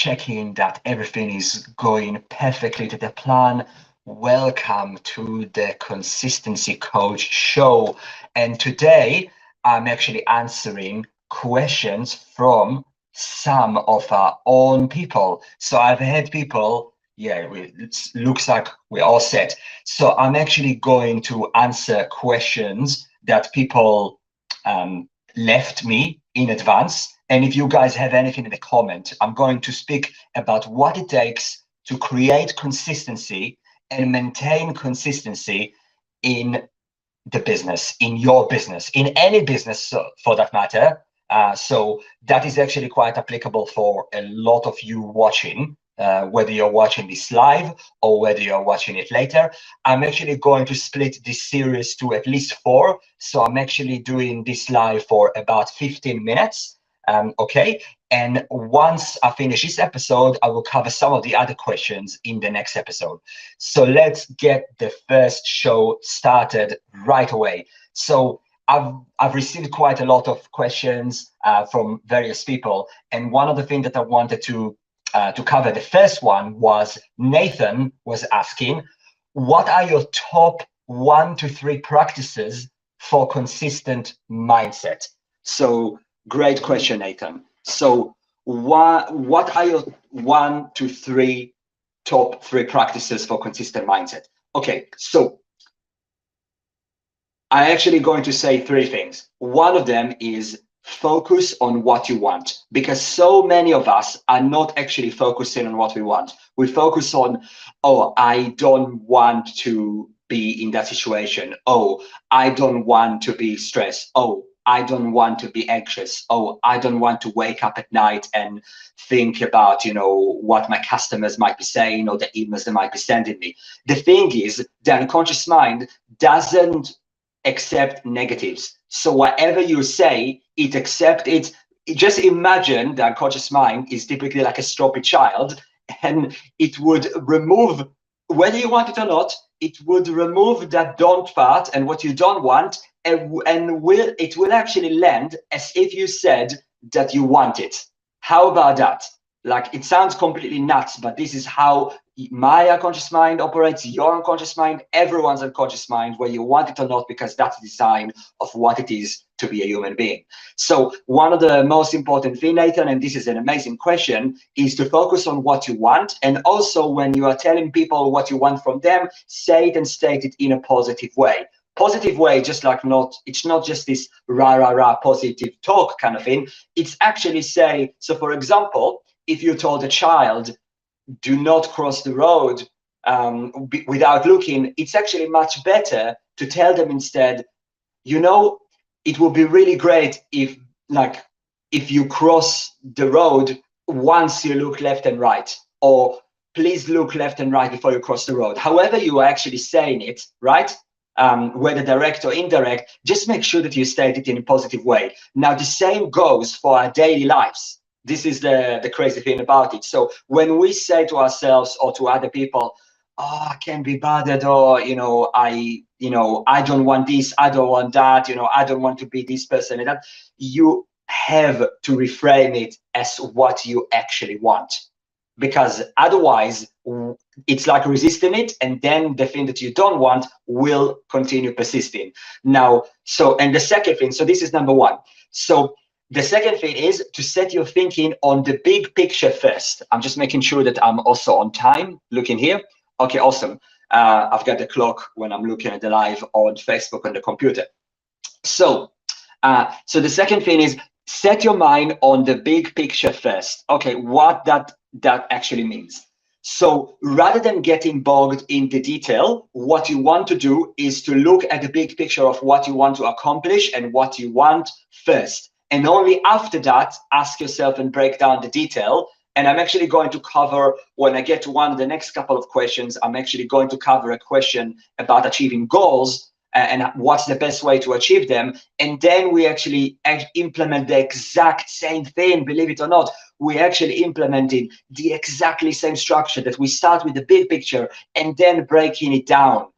checking that everything is going perfectly to the plan. Welcome to the Consistency Coach Show. And today I'm actually answering questions from some of our own people. So I've had people, it looks like we're all set. So I'm actually going to answer questions that people left me in advance. And if you guys have anything in the comment, I'm going to speak about what it takes to create consistency and maintain consistency in the business, in your business, in any business for that matter. So that is actually quite applicable for a lot of you watching, whether you're watching this live or whether you're watching it later. I'm actually going to split this series to at least 4. So I'm actually doing this live for about 15 minutes. Okay. And once I finish this episode, I will cover some of the other questions in the next episode. So let's get the first show started right away. So I've received quite a lot of questions from various people, and one of the things that I wanted to cover, the first one was Nathan was asking, what are your top 1 to 3 practices for consistent mindset? So great question, Nathan. So what are your 1 to 3 top 3 practices for consistent mindset? Okay, so I'm actually going to say 3 things. One of them is focus on what you want, because so many of us are not actually focusing on what we want. We focus on, oh, I don't want to be in that situation. Oh, I don't want to be stressed. Oh, I don't want to be anxious. Oh, I don't want to wake up at night and think about, what my customers might be saying or the emails they might be sending me. The thing is, the unconscious mind doesn't accept negatives. So whatever you say, it accepts it. Just imagine the unconscious mind is typically like a stroppy child, and it would remove, whether you want it or not, it would remove that don't part and what you don't want, and it will actually land as if you said that you want it. How about that? Like, it sounds completely nuts, but this is how my unconscious mind operates, your unconscious mind, everyone's unconscious mind, whether you want it or not, because that's the design of what it is to be a human being. So one of the most important things, Nathan, and this is an amazing question, is to focus on what you want. And also, when you are telling people what you want from them, say it and state it in a positive way. Positive way, just like it's not just this rah positive talk kind of thing. It's actually say, so for example, if you told a child, do not cross the road without looking, it's actually much better to tell them instead, it would be really great if you cross the road once you look left and right, or please look left and right before you cross the road. However you are actually saying it, right? Whether direct or indirect, just make sure that you state it in a positive way. Now, the same goes for our daily lives. This is the crazy thing about it. So when we say to ourselves or to other people, oh, I can't be bothered, or I don't want this, I don't want that, I don't want to be this person and that, you have to reframe it as what you actually want, because otherwise it's like resisting it, and then the thing that you don't want will continue persisting. Now, and the second thing, so this is number 1. So the second thing is to set your thinking on the big picture first. I'm just making sure that I'm also on time, looking here. Okay, awesome. I've got the clock when I'm looking at the live on Facebook on the computer. So the second thing is set your mind on the big picture first. Okay, what that actually means. So rather than getting bogged in the detail, what you want to do is to look at the big picture of what you want to accomplish and what you want first. And only after that, ask yourself and break down the detail. And I'm actually going to cover, when I get to one of the next couple of questions, I'm actually going to cover a question about achieving goals and what's the best way to achieve them. And then we actually implement the exact same thing, believe it or not. We actually implemented the exactly same structure, that we start with the big picture and then breaking it down.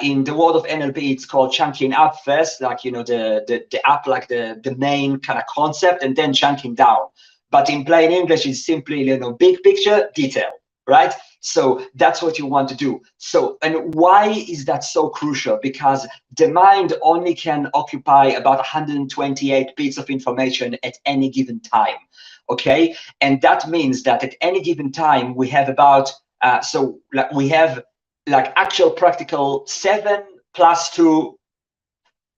In the world of NLP, it's called chunking up first, like, the up, like the main kind of concept, and then chunking down. but in plain English, it's simply, big picture, detail, right? So that's what you want to do. So, and why is that so crucial? Because the mind only can occupy about 128 bits of information at any given time, okay? And that means that at any given time, we have about, we have like actual practical 7 plus 2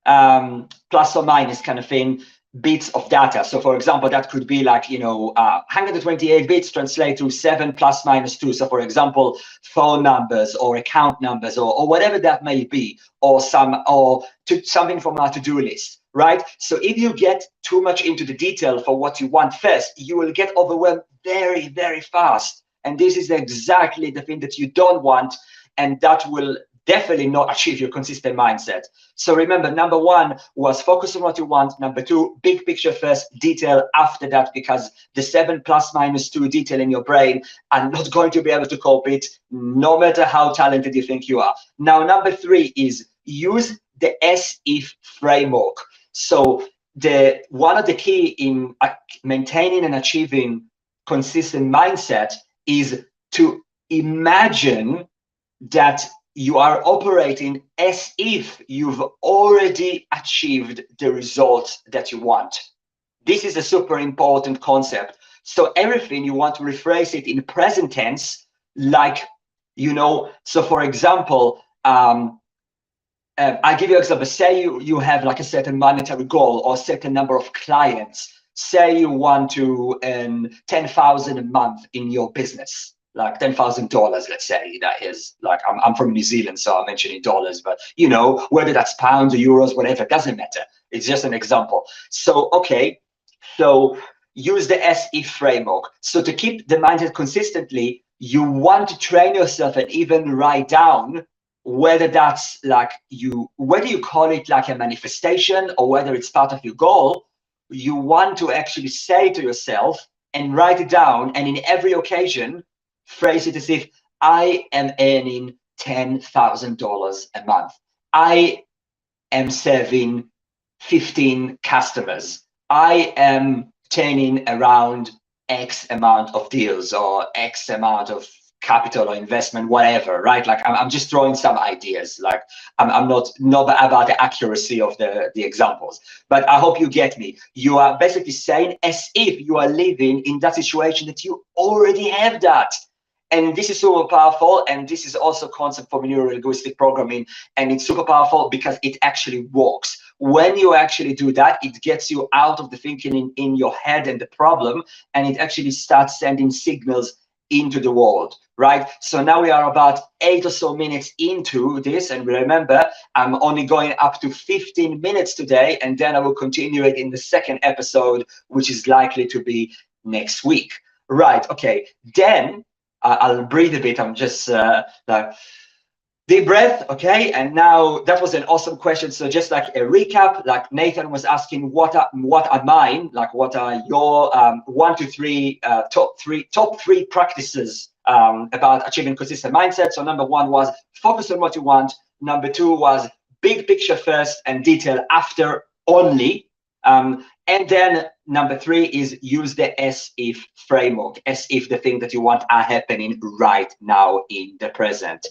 plus or minus kind of thing, bits of data. So for example, that could be like, 128 bits translate to 7 plus minus 2. So for example, phone numbers or account numbers or whatever that may be, or something from our to-do list, right? So if you get too much into the detail for what you want first, you will get overwhelmed very, very fast. And this is exactly the thing that you don't want, and that will definitely not achieve your consistent mindset. So remember, number 1 was focus on what you want. Number 2, big picture first, detail after that, because the 7 plus minus 2 detail in your brain are not going to be able to cope it, no matter how talented you think you are. Now, number 3 is use the as-if framework. So one of the key in maintaining and achieving consistent mindset is to imagine that you are operating as if you've already achieved the results that you want. This is a super important concept. So everything you want to rephrase it in present tense, like, so for example, I give you an example. Say you have like a certain monetary goal or a certain number of clients. Say you want to earn 10,000 a month in your business, like $10,000, let's say. That is like, I'm from New Zealand, so I'm mentioning dollars, but whether that's pounds or euros, whatever, it doesn't matter. It's just an example. So, okay, so use the as-if framework. So to keep the mindset consistently, you want to train yourself and even write down whether that's like whether you call it like a manifestation or whether it's part of your goal. You want to actually say to yourself and write it down, and in every occasion, phrase it as if I am earning $10,000 a month. I am serving 15 customers. I am turning around X amount of deals or X amount of capital or investment, whatever, right? Like I'm just throwing some ideas. Like I'm not about the accuracy of the examples, but I hope you get me. You are basically saying as if you are living in that situation that you already have that. And this is super powerful, and this is also a concept for neuro-linguistic programming, and it's super powerful because it actually works. When you actually do that, it gets you out of the thinking in your head and the problem, and it actually starts sending signals into the world, right? So now we are about 8 or so minutes into this, and remember, I'm only going up to 15 minutes today, and then I will continue it in the second episode, which is likely to be next week. Right, okay, then I'll breathe a bit. I'm just like deep breath, okay? And now that was an awesome question. So just like a recap, like Nathan was asking, what are mine? Like, what are your 1 to 3 top three practices about achieving consistent mindset? So number 1 was focus on what you want. Number 2 was big picture first and detail after only. And then number 3 is use the as-if framework, as if the thing that you want are happening right now in the present.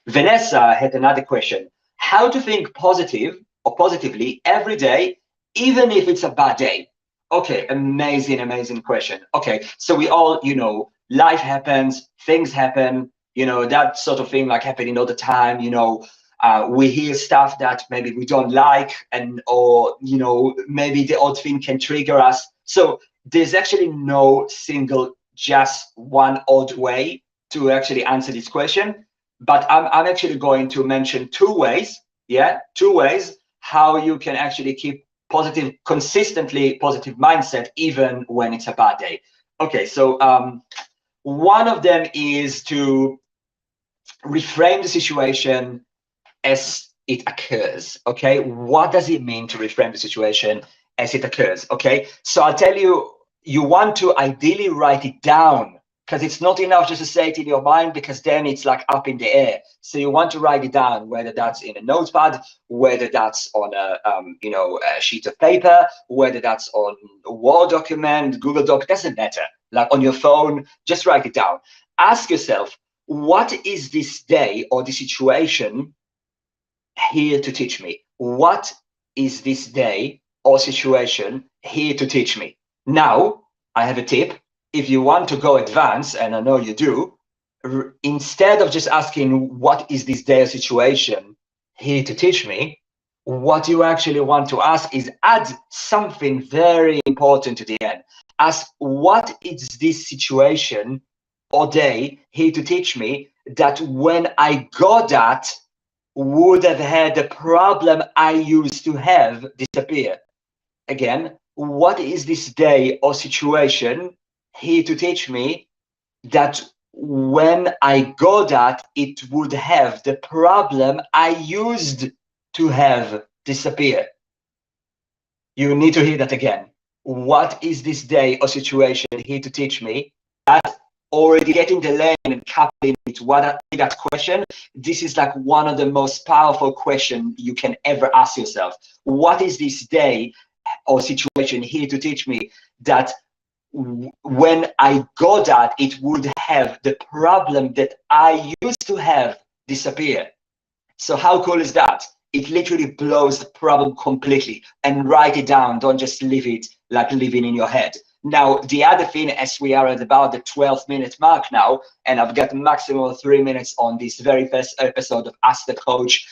Vanessa had another question. How to think positive or positively every day, even if it's a bad day? Okay, amazing question. Okay, so we all, life happens, things happen, that sort of thing, like happening all the time, we hear stuff that maybe we don't like, or maybe the odd thing can trigger us. So there's actually no single, just one odd way to actually answer this question. But I'm actually going to mention 2 ways, 2 ways how you can actually keep consistently positive mindset even when it's a bad day. Okay, so one of them is to reframe the situation as it occurs. Okay, what does it mean to reframe the situation as it occurs? Okay, so I'll tell you, you want to ideally write it down because it's not enough just to say it in your mind, because then it's like up in the air. So you want to write it down, whether that's in a notepad, whether that's on a a sheet of paper, whether that's on a Word document, Google Doc, doesn't matter. Like on your phone, just write it down. Ask yourself, what is this day or the situation here to teach me? What is this day or situation here to teach me? Now, I have a tip. If you want to go advanced, and I know you do, instead of just asking, what is this day or situation here to teach me? What you actually want to ask is add something very important to the end. Ask, what is this situation or day here to teach me that when I got that, would have had the problem I used to have disappear? Again, what is this day or situation here to teach me that when I got that, it would have the problem I used to have disappear? You need to hear that again. What is this day or situation here to teach me that already getting the lane and coupling it what that question? This is like one of the most powerful questions you can ever ask yourself. What is this day or situation here to teach me that when I got that, it would have the problem that I used to have disappear? So how cool is that? It literally blows the problem completely. And write it down. Don't just leave it like living in your head. Now, the other thing, as we are at about the 12-minute mark now, and I've got maximum 3 minutes on this very first episode of Ask the Coach.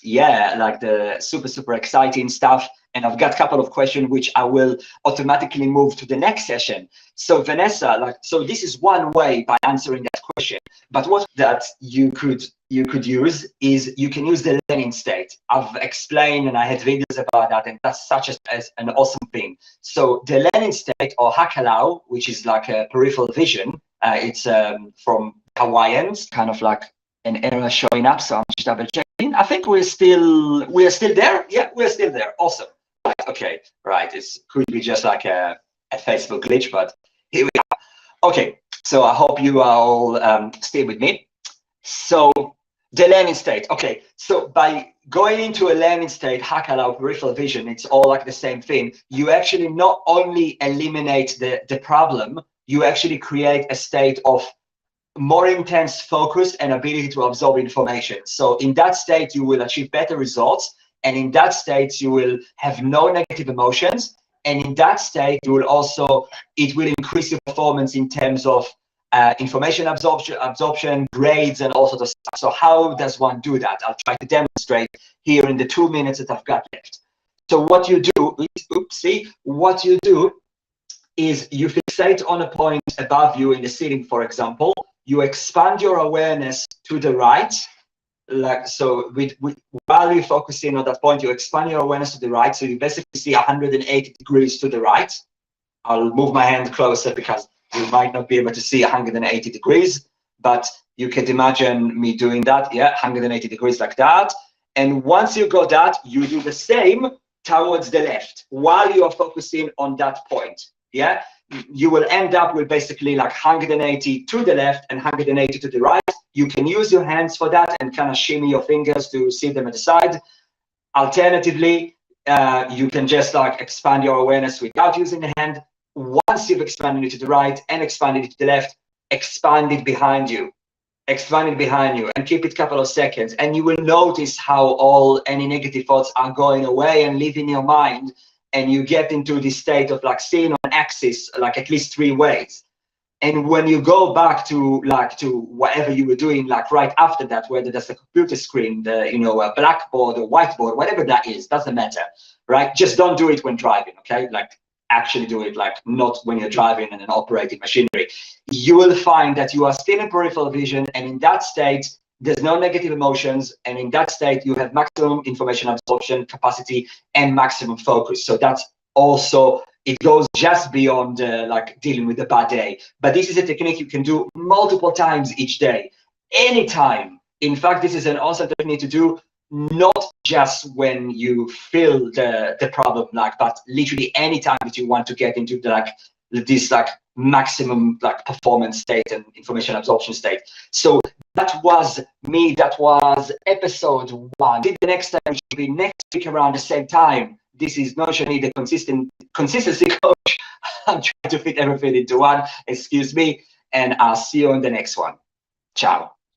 Yeah, like the super exciting stuff. And I've got a couple of questions which I will automatically move to the next session. So Vanessa, so this is one way by answering that question. But what that you could use is you can use the learning state. I've explained and I had videos about that, and that's such as an awesome thing. So the learning state, or hakalau, which is like a peripheral vision, it's from Hawaiians, kind of like an error showing up. So I'm just double checking. I think we're still there. Yeah, we're still there. Awesome. Right. Okay. Right. It could be just like a Facebook glitch, but here we are. Okay. So I hope you are all stay with me. So the learning state. Okay. So by going into a learning state, hakalau, peripheral vision, it's all like the same thing. You actually not only eliminate the problem, you actually create a state of more intense focus and ability to absorb information. So in that state, you will achieve better results. And in that state, you will have no negative emotions. And in that state, you will also, it will increase your performance in terms of information absorption, grades, and all sorts of stuff. So how does one do that? I'll try to demonstrate here in the 2 minutes that I've got left. So what you do, what you do is you fixate on a point above you in the ceiling, for example. You expand your awareness to the right, like so. While you're focusing on that point, you expand your awareness to the right, so you basically see 180 degrees to the right. I'll move my hand closer because you might not be able to see 180 degrees, but you can imagine me doing that. Yeah, 180 degrees like that. And once you got that, you do the same towards the left while you are focusing on that point. Yeah, you will end up with basically like 180 to the left and 180 to the right. You can use your hands for that and kind of shimmy your fingers to see them at the side. Alternatively, you can just like expand your awareness without using the hand. Once you've expanded it to the right and expanded it to the left, expand it behind you. Expand it behind you and keep it a couple of seconds. And you will notice how any negative thoughts are going away and leaving your mind. And you get into this state of like seeing on axis, like at least 3 ways. And when you go back to whatever you were doing, like right after that, whether that's a computer screen, a blackboard or whiteboard, whatever that is, doesn't matter, right? Just don't do it when driving, okay? Like actually do it like not when you're driving and operating machinery. You will find that you are still in peripheral vision, and in that state, there's no negative emotions, and in that state, you have maximum information absorption capacity and maximum focus. So that's also, it goes just beyond like dealing with a bad day. But this is a technique you can do multiple times each day, anytime. In fact, this is an awesome technique to do not just when you feel the problem, but literally anytime that you want to get into this maximum like performance state and information absorption state. So that was me. That was episode 1. The next time should be next week around the same time. This is Notion, the consistency coach. I'm trying to fit everything into one. Excuse me, and I'll see you on the next one. Ciao.